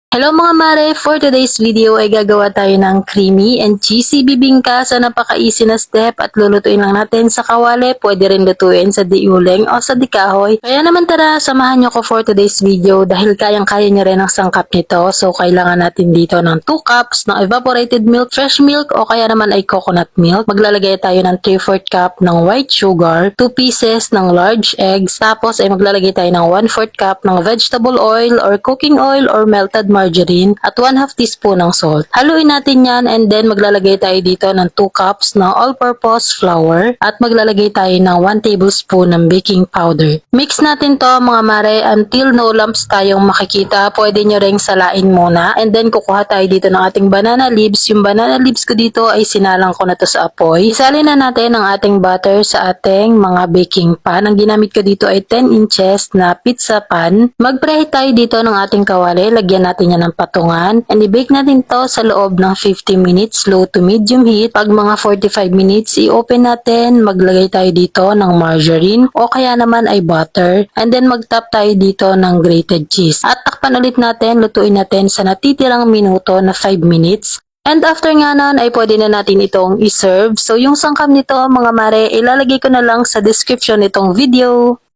Hello mga mare! For today's video ay gagawa tayo ng creamy and cheesy bibingka sa napaka-easy na step at lulutuin lang natin sa kawali. Pwede rin lutuin sa diuling o sa dikahoy. Kaya naman tara, samahan nyo ko for today's video dahil kayang-kaya nyo rin ang sangkap nito. So kailangan natin dito ng 2 cups ng evaporated milk, fresh milk o kaya naman ay coconut milk. Maglalagay tayo ng 3/4 cup ng white sugar, 2 pieces ng large eggs, tapos ay maglalagay tayo ng 1/4 cup ng vegetable oil or cooking oil or melted margarine at 1/2 teaspoon ng salt. Haluin natin yan and then maglalagay tayo dito ng 2 cups ng all-purpose flour at maglalagay tayo ng 1 tablespoon ng baking powder. Mix natin to mga mare until no lumps tayong makikita. Pwede nyo ring salain muna and then kukuha tayo dito ng ating banana leaves. Yung banana leaves ko dito ay sinalang ko na to sa apoy. Isalin na natin ang ating butter sa ating mga baking pan. Ang ginamit ko dito ay 10 inches na pizza pan. Mag-preheat tayo dito ng ating kawali. Lagyan natin yan ng patungan and i-bake natin to sa loob ng 50 minutes low to medium heat. Pag mga 45 minutes, i-open natin, maglagay tayo dito ng margarine o kaya naman ay butter and then mag-top tayo dito ng grated cheese. At takpan ulit natin, lutuin natin sa natitirang minuto na 5 minutes. And after nga nun ay pwede na natin itong i-serve. So yung sangkap nito mga mare, ilalagay ko na lang sa description itong video.